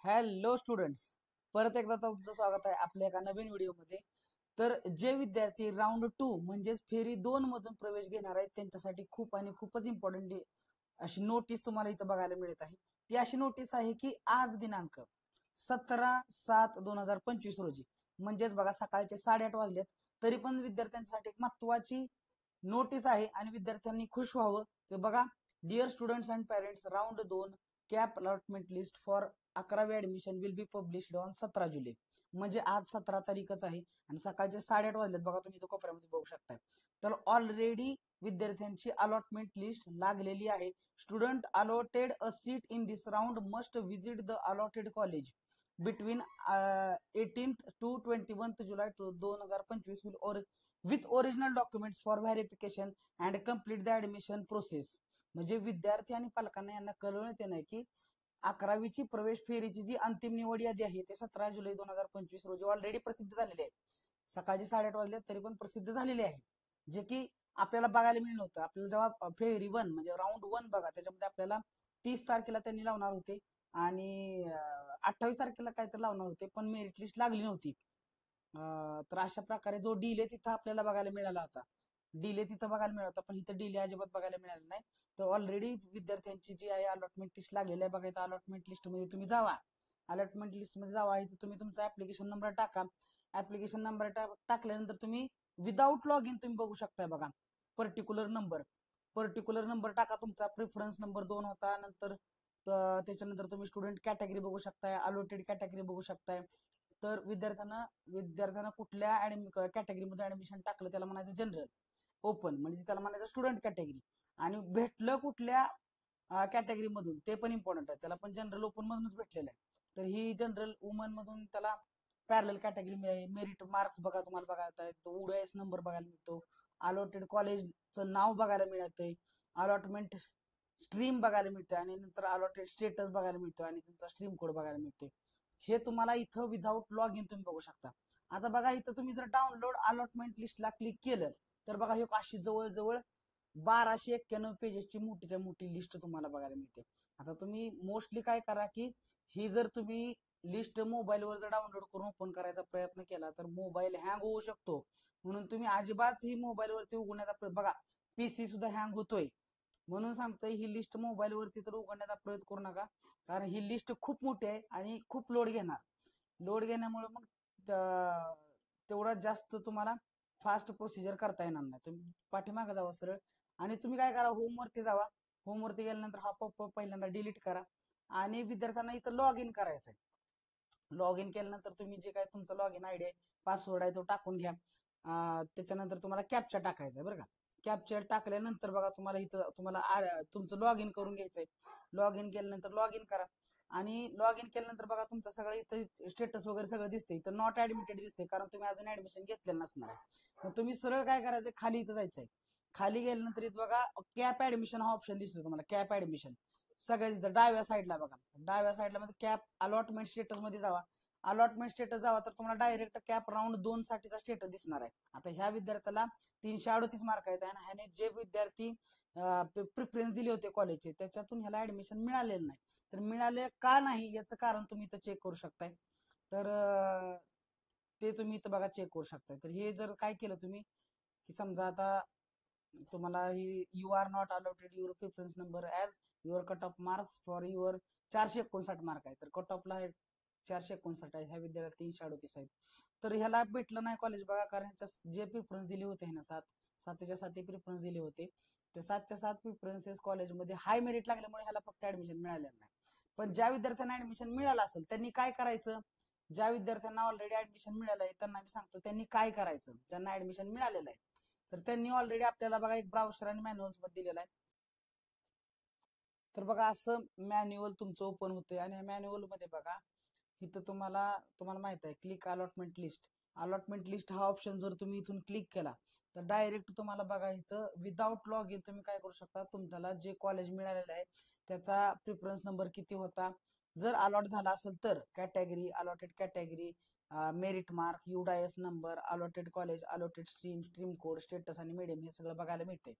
Hello students, परत एकदा तुमचं स्वागत आहे आपल्या एका नवीन व्हिडिओमध्ये. तर जे विद्यार्थी राऊंड 2 म्हणजेच फेरी 2 मधून प्रवेश घेणार आहेत त्यांच्यासाठी खूप आणि खूपच इम्पॉर्टंट अशी नोटीस तुम्हाला इथं बघायला मिळत आहे. ती अशी नोटीस आहे की आज दिनांक 17/7/2025 रोजी, म्हणजेच बघा सकाळचे 8:30 वाजलेत, तरी पण विद्यार्थ्यांसाठी एक महत्वाची नोटीस आहे आणि विद्यार्थ्यांनी खुश व्हावं की बघा, dear students and parents, round 2 CAP allotment list for 11वी admission will be published on 17 जुलै. म्हणजे आज 17 तारीखच आहे आणि सकाळचे 8:30 वाजलेत बघा, तुम्ही इथं कोपऱ्यामध्ये बघू शकताय. तर ऑलरेडी विद्यार्थ्यांची अलॉटमेंट लिस्ट लागलेली आहे. Student allotted a seat in this round must visit the allotted college between 18th to 21st July 2025 with original documents for verification and complete the admission process. म्हणजे विद्यार्थी आणि पालकांना यांना कळवण्यात येणार की 11वीची प्रवेश फेरीची जी अंतिम निवड यादी आहे ते 17 जुलै 2025 रोजी ऑलरेडी प्रसिद्ध झालेली आहे. सकाळचे 8:30 वाजले तरी पण प्रसिद्ध झालेले आहे, जे की आपल्याला बघायला मिळलं होतं. आपल्याला जेव्हा फेरी 1 म्हणजे राऊंड 1 बघा, त्याच्यामध्ये आपल्याला 30 तारखेला त्यांनी लावणार होते आणि 28 तारखेला काहीतरी लावणार होते, पण मेरिट लिस्ट लागली नव्हती. तर अशा प्रकारे जो डिले तिथं आपल्याला बघायला मिळाला होता, डिले तिथं बघायला मिळाला होता, पण इथं डिले अजिबात बघायला मिळाला नाही. तर ऑलरेडी विद्यार्थ्यांची जी आहे अलॉटमेंट लिस्ट लागलेली आहे बघा. इथं अलॉटमेंट लिस्ट मध्ये तुम्ही जावा, अलॉटमेंट लिस्ट मध्ये जावा, इथं तुम्ही तुमचा ऍप्लिकेशन नंबर टाका. ऍप्लिकेशन नंबर टाकल्यानंतर तुम्ही विदाऊट लॉग इन तुम्ही बघू शकताय बघा. पर्टिक्युलर नंबर टाका तुमचा. प्रिफरन्स नंबर 2 होता, नंतर त्याच्यानंतर तुम्ही स्टुडंट कॅटेगरी बघू शकताय, अलॉटेड कॅटेगरी बघू शकताय. तर विद्यार्थ्यांना कुठल्या कॅटेगरीमध्ये ऍडमिशन टाकलं त्याला म्हणायचं जनरल, ओपन म्हणजे त्याला म्हणायचं स्टुडंट कॅटेगरी, आणि भेटलं कुठल्या कॅटेगरी मधून ते पण इम्पॉर्टंट आहे. त्याला पण जनरल ओपन मधूनच भेटलेलं आहे. तर ही जनरल वुमन मधून त्याला पॅरल कॅटेगरी मिळाली. मेरिट मार्क्स बघा तुम्हाला बघायला येतो, UDS नंबर बघायला मिळतो, अलॉटेड कॉलेजचं नाव बघायला मिळतंय, अलॉटमेंट स्ट्रीम बघायला मिळते आणि नंतर अलॉटेड स्टेटस बघायला मिळतो आणि तुमचा स्ट्रीम कोड बघायला मिळते. हे तुम्हाला इथं विदाऊट लॉग इन तुम्ही बघू शकता. आता बघा, इथं तुम्ही जर डाउनलोड अलॉटमेंट लिस्टला क्लिक केलं तर बघा, हे अशी जवळजवळ 1291 पेजेसची मोठीच्या मोठी लिस्ट तुम्हाला बघायला मिळते. आता तुम्ही मोस्टली काय करा की ही जर तुम्ही लिस्ट मोबाईलवर जर डाउनलोड करून ओपन करायचा प्रयत्न केला तर मोबाईल हँग होऊ शकतो. म्हणून तुम्ही अजिबात ही मोबाईलवरती उघडण्याचा बघा, पीसी सुद्धा हँग होतोय. म्हणून सांगतोय ही लिस्ट मोबाईल वरती तर उघडण्याचा प्रयत्न करू नका, कारण ही लिस्ट खूप मोठी आहे आणि खूप लोड घेणार. लोड घेण्यामुळे मग तेवढं जास्त तुम्हाला फास्ट प्रोसिजर करता येणार नाही. तुम्ही पाठीमागे जावा सरळ आणि तुम्ही काय करा, होम वरती जावा. होम वरती गेल्यानंतर हा पॉपअप पहिल्यांदा डिलीट करा आणि विद्यार्थ्यांना इथं लॉग इन करायचंय. लॉग इन केल्यानंतर तुम्ही जे काय तुमचा लॉग इन आयडी आहे, पासवर्ड आहे, तो टाकून घ्या. त्याच्यानंतर तुम्हाला कॅप्चा टाकायचा आहे बरं का. कॅप्चर टाकल्यानंतर बघा, तुम्हाला इथं तुमचं लॉग इन करून घ्यायचंय. लॉग इन केल्यानंतर लॉग इन करा आणि लॉग इन केल्यानंतर बघा, तुमचं सगळं इथं स्टेटस वगैरे सगळं दिसते. इथं नॉट ऍडमिटेड दिसते, कारण तुम्ही अजून ऍडमिशन घेतलेलं नसणार आहे. मग तुम्ही सरळ काय करायचं, खाली इथं जायचंय. खाली गेल्यानंतर इथं बघा कॅप ऍडमिशन हा ऑप्शन दिसतो तुम्हाला. कॅप ऍडमिशन सगळ्यात इथं डाव्या साईडला बघा, डाव्या साईडला मध्ये कॅप अलॉटमेंट स्टेटस मध्ये जावा. अलॉटमेंट स्टेटस जावा तर तुम्हाला डायरेक्ट कॅप राऊंड 2 साठीचा स्टेटस दिसणार आहे. आता ह्या विद्यार्थ्याला 338 मार्क आहेत आणि ह्याने जे विद्यार्थी प्रिफरन्स दिले होते कॉलेजचे त्याच्यातून ह्याला ऍडमिशन मिळालेलं नाही. तर मिळाले का नाही याचं कारण तुम्ही इथं चेक करू शकताय. तर ते तुम्ही इथं बघा चेक करू शकताय. तर हे जर काय केलं तुम्ही की समजा आता तुम्हाला ही you are not allotted your preference number as your cut off marks for your 459 mark आहे. तर कट ऑफला 459 आहे, ह्या विद्यार्थ्याला 338 आहेत. तर ह्याला भेटलं नाही कॉलेज बघा, कारण जे प्रिफरन्स दिले होते ना, 7च्या 7 प्रिफरन्स दिले होते, ते 7च्या 7 प्रिफरन्सेस कॉलेजमध्ये हाय मेरिट लागल्यामुळे ह्याला फक्त ऍडमिशन मिळालेलं नाही. पण ज्या विद्यार्थ्यांना ऍडमिशन मिळालं असेल त्यांनी काय करायचं, ज्या विद्यार्थ्यांना ऑलरेडी ऍडमिशन मिळालं आहे त्यांना मी सांगतो त्यांनी काय करायचं. ज्यांना ऍडमिशन मिळालेलं आहे तर त्यांनी ऑलरेडी आपल्याला बघा एक ब्राउझर आणि मॅन्युअल्स मध्ये दिलेला आहे. तर बघा, असं मॅन्युअल तुमचं ओपन होते आणि ह्या मॅन्युअल मध्ये बघा, इथं तुम्हाला माहित आहे click allotment list. Allotment list हा ऑप्शन जर तुम्ही इथून क्लिक केला तर डायरेक्ट तुम्हाला बघा इथं विदाउट लॉग इन तुम्ही काय करू शकता, तुम्हाला जे कॉलेज मिळालेलं आहे त्याचा प्रिफरन्स नंबर किती होता, जर अलॉट झाला असेल तर category, allotted category, merit mark, UDS number, allotted college, allotted stream, stream code, status आणि मीडियम हे सगळं बघायला मिळते.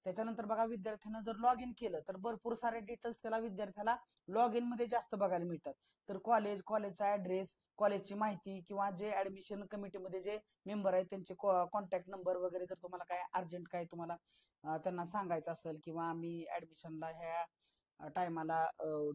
त्याच्यानंतर बघा विद्यार्थ्यांना जर लॉग इन केलं तर भरपूर सारे डिटेल्स त्याला विद्यार्थ्याला लॉग इन मध्ये जास्त बघायला मिळतात. तर कॉलेजचा ऍड्रेस, कॉलेजची माहिती किंवा जे ऍडमिशन कमिटीमध्ये जे मेंबर आहेत त्यांचे कॉन्टॅक्ट नंबर वगैरे, जर तुम्हाला काय अर्जंट काय तुम्हाला त्यांना सांगायचं असेल किंवा आम्ही ऍडमिशनला ह्या टायमाला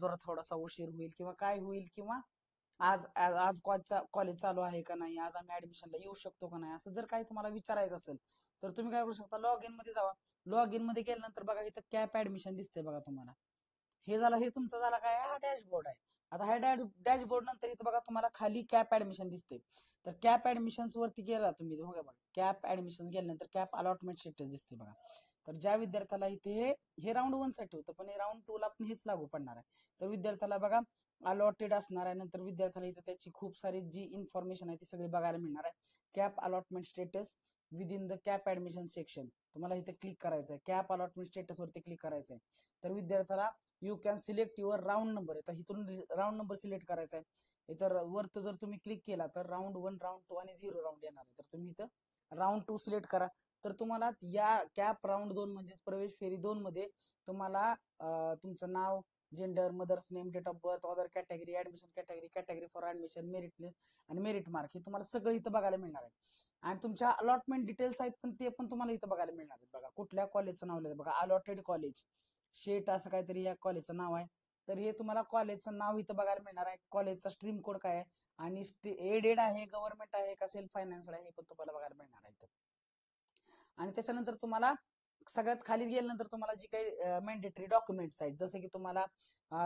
जरा थोडासा उशीर होईल किंवा काय होईल किंवा आज आज कॉलेज चालू आहे का नाही, आज आम्ही ऍडमिशनला येऊ शकतो का नाही, असं जर काही तुम्हाला विचारायचं असेल तर तुम्ही काय करू शकता, लॉग इन मध्ये जावा. लॉग इन मध्ये गेल्यानंतर बघा इथं कॅप ऍडमिशन दिसते बघा तुम्हाला. हे झालं, हे तुमचं झाला काय, हा डॅशबोर्ड आहे. आता ह्या डॅशबोर्ड नंतर इथं बघा तुम्हाला खाली कॅप ऍडमिशन दिसते. तर कॅप ऍडमिशन वरती गेला तुम्ही बघा, कॅप ऍडमिशन गेल्यानंतर कॅप अलॉटमेंट स्टेटस दिसते बघा. तर ज्या विद्यार्थ्याला इथे हे राऊंड 1 साठी होतं पण हे राऊंड 2 ला पण हेच लागू पडणार आहे. तर विद्यार्थ्याला बघा अलॉटेड असणार आहे. नंतर विद्यार्थ्याला इथं त्याची खूप सारी जी इन्फॉर्मेशन आहे ती सगळी बघायला मिळणार आहे. Cap allotment status within the cap admission section, तुम्हाला इथे क्लिक करायचं आहे. कॅप अलॉटमेंट स्टेटस वरती क्लिक करायचं आहे. तर विद्यार्थ्याला you can select your round number, तर इथून राऊंड नंबर सिलेक्ट करायचा आहे. तर वरत जर तुम्ही क्लिक केला तर राऊंड 1, राऊंड 2 आणि 0 राऊंड येणार आहे. तर तुम्ही इथं राऊंड 2 सिलेक्ट करा. तर तुम्हाला या कॅप राऊंड 2 म्हणजे प्रवेश फेरी 2 मध्ये तुम्हाला तुमचं नाव, gender, mother's name, date of birth, other category, admission category, category for admission, merit आणि मेरिट मार्क हे तुम्हाला सगळं इथं बघायला मिळणार आहे. आणि तुमच्या अलॉटमेंट डिटेल्स आहेत पण ते पण तुम्हाला इथं बघायला मिळणार आहेत. बघा कुठल्या कॉलेजचं नाव लिहिलं बघा, अलॉटेड कॉलेज शेट असं काहीतरी या कॉलेजचं नाव आहे. तर हे तुम्हाला कॉलेजचं नाव इथं बघायला मिळणार आहे. कॉलेजचा स्ट्रीम कोड काय आहे आणि एडेड आहे, गव्हर्नमेंट आहे का सेल्फ फायनान्स आहे, हे पण तुम्हाला बघायला मिळणार आहे इथं. आणि त्याच्यानंतर तुम्हाला सगळ्यात खाली गेल्यानंतर तुम्हाला जी काही मॅन्डेटरी डॉक्युमेंट्स आहेत, जसं की तुम्हाला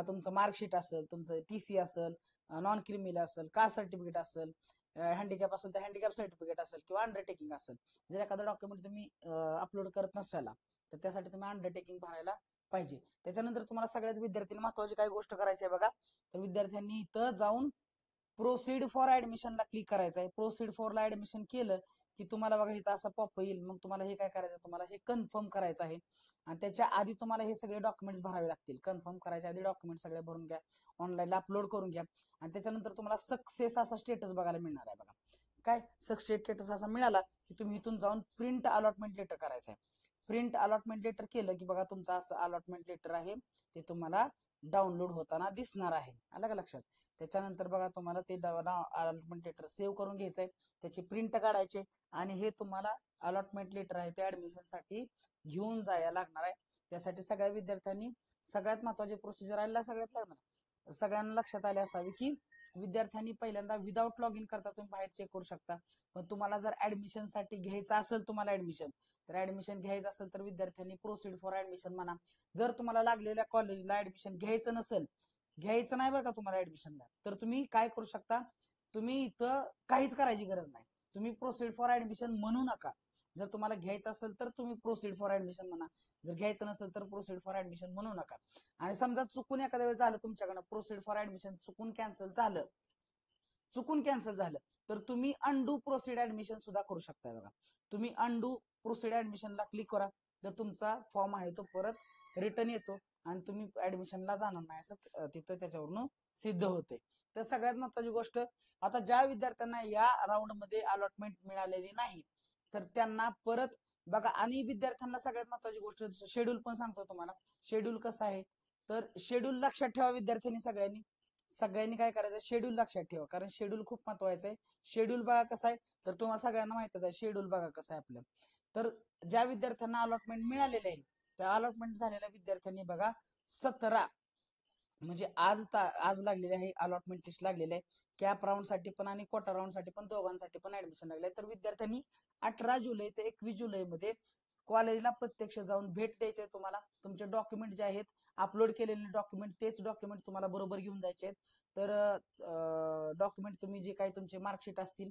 तुमचं मार्कशीट असेल, तुमचं टीसी असेल, नॉन क्रिमिनल असेल, कास्ट सर्टिफिकेट असेल, हँडिकॅप असेल तर हँडिकॅप सर्टिफिकेट असेल किंवा अंडरटेकिंग असेल. जर एखादं डॉक्युमेंट तुम्ही अपलोड करत नसाल तर त्यासाठी तुम्ही अंडरटेकिंग भरायला पाहिजे. त्याच्यानंतर तुम्हाला सगळ्यात विद्यार्थ्यांनी महत्वाची काही गोष्ट करायची आहे बघा. तर विद्यार्थ्यांनी इथं जाऊन प्रोसीड फॉर ऍडमिशनला क्लिक करायचं आहे. प्रोसीड फॉरला ऍडमिशन केलं की तुम्हाला बघा इथं असं पॉप येईल. मग तुम्हाला हे काय करायचं, तुम्हाला हे कन्फर्म करायचं आहे आणि त्याच्या आधी तुम्हाला हे सगळे डॉक्युमेंट्स भरावे लागतील. कन्फर्म करायच्या आधी डॉक्युमेंट सगळे भरून घ्या, ऑनलाईन अपलोड करून घ्या आणि त्याच्यानंतर तुम्हाला सक्सेस असा स्टेटस बघायला मिळणार आहे बघा. काय सक्सेस स्टेटस असा मिळाला की तुम्ही इथून जाऊन प्रिंट अलॉटमेंट लेटर करायचं आहे. प्रिंट अलॉटमेंट लेटर केलं की बघा तुमचं असं अलॉटमेंट लेटर आहे ते तुम्हाला डाउनलोड होताना दिसणार आहे. आलं का लक्षात? त्याच्यानंतर बघा तुम्हाला ते अलॉटमेंट लेटर सेव्ह करून घ्यायचंय, त्याची प्रिंट काढायचे आणि हे तुम्हाला अलॉटमेंट लेटर आहे ते ऍडमिशन साठी घेऊन जायला लागणार आहे. त्यासाठी सगळ्या विद्यार्थ्यांनी सगळ्यात महत्वाची प्रोसिजर आहे सगळ्यात लागणार सगळ्यांना लक्षात आले असावी की विद्यार्थ्यांनी पहिल्यांदा विदाउट लॉग इन करता तुम्ही बाहेर चेक करू शकता. पण तुम्हाला जर ऍडमिशन साठी घ्यायचं असेल तुम्हाला ऍडमिशन, तर ऍडमिशन घ्यायचं असेल तर विद्यार्थ्यांनी प्रोसीड फॉर ऍडमिशन म्हणा. जर तुम्हाला लागलेल्या कॉलेजला ऍडमिशन घ्यायचं नसेल, घ्यायचं नाही बरं का तुम्हाला ऍडमिशनला, तर तुम्ही काय करू शकता, तुम्ही इथं काहीच करायची गरज नाही. तुम्ही प्रोसीड फॉर ऍडमिशन म्हणू नका. जर तुम्हाला घ्यायचं असेल तर तुम्ही प्रोसीड फॉर ऍडमिशन म्हणा, जर घ्यायचं नसेल तर प्रोसीड फॉर ऍडमिशन म्हणू नका. आणि समजा चुकून एखाद्या वेळेस झालं तुमच्याकडनं प्रोसीड फॉर ऍडमिशन चुकून कॅन्सल झालं तर तुम्ही अनडू प्रोसीड ऍडमिशन सुद्धा करू शकता. बघा तुम्ही अनडू प्रोसीड ऍडमिशनला क्लिक करा, तर तुमचा फॉर्म आहे तो परत रिटर्न येतो आणि तुम्ही ऍडमिशनला जाणार नाही असं तिथं त्याच्यावरून सिद्ध होते. तर सगळ्यात महत्वाची गोष्ट, आता ज्या विद्यार्थ्यांना या राऊंड मध्ये अलॉटमेंट मिळालेली नाही तर त्यांना परत बघा. आणि विद्यार्थ्यांना सगळ्यात महत्वाची गोष्ट शेड्यूल पण सांगतो तुम्हाला. शेड्यूल कसं आहे तर शेड्यूल लक्षात ठेवा विद्यार्थ्यांनी सगळ्यांनी काय करायचं, शेड्यूल लक्षात ठेवा कारण शेड्यूल खूप महत्वाचं आहे. शेड्यूल बघा कसं आहे तर तुम्हाला सगळ्यांना माहितच आहे शेड्यूल बघा कसं आहे आपलं. तर ज्या विद्यार्थ्यांना अलॉटमेंट मिळालेले आहे त्या अलॉटमेंट झालेल्या विद्यार्थ्यांनी बघा 17 म्हणजे आज लागलेले आहे अलॉटमेंट लिस्ट लागलेले आहे. कॅप राऊंड साठी पण आणि क्वार्टर राऊंड साठी पण दोघांसाठी पण ऍडमिशन लागले. तर विद्यार्थ्यांनी 18 जुलै ते 21 जुलै मध्ये कॉलेजला प्रत्यक्ष जाऊन भेट द्यायचे. तुम्हाला तुमचे डॉक्युमेंट जे आहेत अपलोड केलेले डॉक्युमेंट तेच डॉक्युमेंट तुम्हाला बरोबर घेऊन जायचे आहेत. तर डॉक्युमेंट तुम्ही जे काही तुमचे मार्कशीट असतील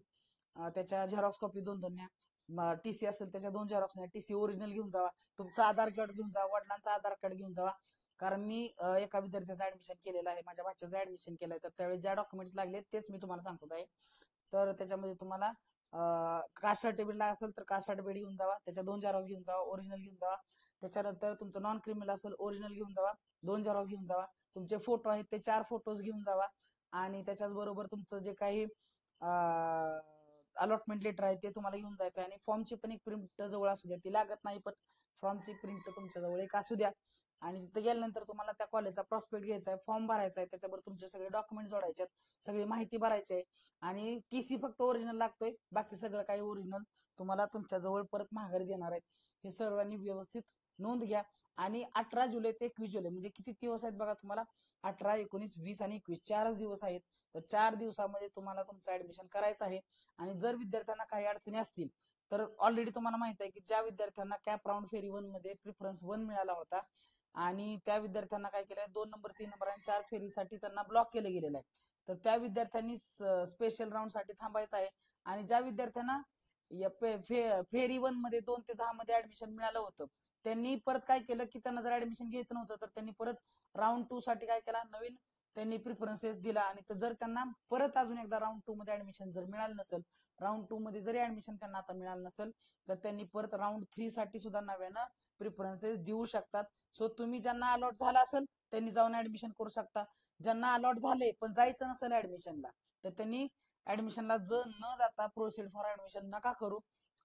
त्याच्या झेरॉक्स कॉपी 2 न्या, टीसी असेल त्याच्या 2 झेरॉक्स न्या, टीसी ओरिजिनल घेऊन जावा, तुमचं आधार कार्ड घेऊन जावा, वडिलांचं आधार कार्ड घेऊन जावा. कारण मी एका विद्यार्थ्याचं ऍडमिशन केलेलं आहे, माझ्या भाच्याचं ऍडमिशन केलंय, तर त्यावेळी ज्या डॉक्युमेंट्स लागले तेच मी तुम्हाला सांगतो आहे. तर त्याच्यामध्ये तुम्हाला कास्ट सर्टिफिकेट असेल तर कास्ट सर्टिफिकेट घेऊन जावा, त्याच्या 2 झेरॉक्स घेऊन जावा, ओरिजिनल घेऊन जावा. त्याच्यानंतर तुमचं नॉन क्रिमिनल असेल ओरिजिनल घेऊन जावा, 2 झेरॉक्स घेऊन जावा. तुमचे फोटो आहेत ते 4 फोटोज घेऊन जावा आणि त्याच्याच बरोबर तुमचं जे काही अलॉटमेंट लेटर आहे ते तुम्हाला घेऊन जायचं आहे. आणि फॉर्मची पण एक प्रिंट जवळ असू द्या, ती लागत नाही पण फॉर्मची प्रिंट तुमच्याजवळ एक असू द्या. आणि तिथे गेल्यानंतर तुम्हाला त्या कॉलेजचा प्रॉस्पेक्ट घ्यायचा आहे, फॉर्म भरायचा आहे, त्याच्यावर तुमचे सगळे डॉक्युमेंट जोडायचे आहेत, सगळी माहिती भरायची आहे. आणि टीसी फक्त ओरिजिनल लागतोय, बाकी सगळं काही ओरिजिनल तुम्हाला तुमच्या जवळ परत माघारी देणार आहेत. हे सर्वांनी व्यवस्थित नोंद घ्या. आणि 18 जुलै ते 21 जुलै म्हणजे किती दिवस आहेत बघा तुम्हाला, 18, 19, 20 आणि 21 4च दिवस आहेत. तर 4 दिवसामध्ये तुम्हाला तुमचं ऍडमिशन करायचं आहे. आणि जर विद्यार्थ्यांना काही अडचणी असतील तर ऑलरेडी तुम्हाला माहित आहे की ज्या विद्यार्थ्यांना कॅप राऊंड फेरी 1 मध्ये प्रिफरन्स 1 मिळाला होता आणि त्या विद्यार्थ्यांना काय केलंय 2 नंबर 3 नंबर आणि 4 फेरीसाठी त्यांना ब्लॉक केलं गेलेलं आहे. तर त्या विद्यार्थ्यांनी स्पेशल राऊंड साठी थांबायचं आहे. आणि ज्या विद्यार्थ्यांना फेरी 1 मध्ये 2 ते 10 मध्ये ऍडमिशन मिळालं होतं त्यांनी परत काय केलं की त्यांना जर ऍडमिशन घ्यायचं नव्हतं तर त्यांनी परत राऊंड 2 साठी काय केला, नवीन त्यांनी प्रिफरन्सेस दिला. आणि जर त्यांना परत अजून एकदा राऊंड 2 मध्ये ऍडमिशन जर मिळालं नसेल, राऊंड 2 मध्ये जरी ऍडमिशन त्यांना आता मिळालं नसेल तर त्यांनी परत राऊंड 3 साठी सुद्धा नव्यानं प्रिफरन्सेस देऊ शकतात. सो तुम्ही ज्यांना अलॉट झाला असेल त्यांनी जाऊन ऍडमिशन करू शकता. ज्यांना अलॉट झाले पण जायचं नसेल ऍडमिशनला तर त्यांनी ऍडमिशनला न जाता प्रोसीड फॉर ऍडमिशन नका करू.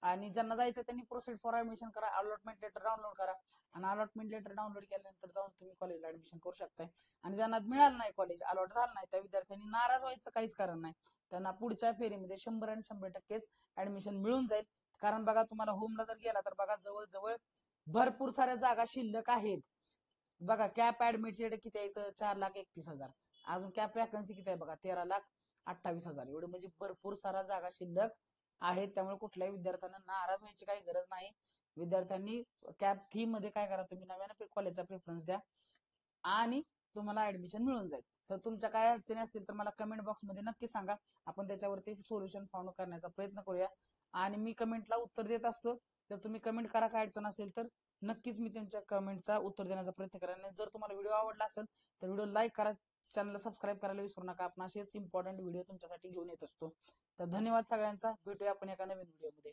आणि ज्यांना जायचं त्यांनी प्रोसीड फॉर ऍडमिशन करा, अलॉटमेंट लेटर डाउनलोड करा. आणि अलॉटमेंट लेटर डाउनलोड केल्यानंतर जाऊन तुम्ही कॉलेजला ऍडमिशन करू शकताय. आणि ज्यांना मिळालं नाही कॉलेज, अलॉट झालं नाही, त्या विद्यार्थ्यांनी नाराज व्हायचं काहीच कारण नाही. त्यांना पुढच्या फेरीमध्ये 100 आणि 100% ऍडमिशन मिळून जाईल. कारण बघा तुम्हाला होमला जर गेला तर बघा जवळजवळ भरपूर साऱ्या जागा शिल्लक आहेत. बघा कॅप ऍडमिटेड किती आहे तर 4,31,000. अजून कॅप वॅकन्सी किती आहे बघा 13,28,000. एवढे म्हणजे भरपूर सारा जागा शिल्लक आहेत. त्यामुळे कुठल्याही विद्यार्थ्यांना नाराज व्हायची काही गरज नाही. विद्यार्थ्यांनी कॅप थीम मध्ये काय करा, तुम्ही नव्यानं कॉलेजचा प्रेफरन्स द्या आणि तुम्हाला ऍडमिशन मिळून जाईल. तर तुमच्या काय अडचणी असतील तर मला कमेंट बॉक्स मध्ये नक्की सांगा, आपण त्याच्यावरती सोल्युशन फाउंड करण्याचा प्रयत्न करूया. आणि मी कमेंटला उत्तर देत असतो, तर तुम्ही कमेंट करा काय अडचण असेल तर नक्कीच मी तुमच्या कमेंटचा उत्तर देण्याचा प्रयत्न करेन. जर तुम्हाला व्हिडिओ आवडला असेल तर व्हिडिओ लाईक करा, चॅनलला सबस्क्राईब करायला विसरू नका. आपण असेच इम्पॉर्टंट व्हिडिओ तुमच्यासाठी घेऊन येत असतो. तर धन्यवाद सगळ्यांचा, भेटूया आपण एका नवीन व्हिडिओमध्ये.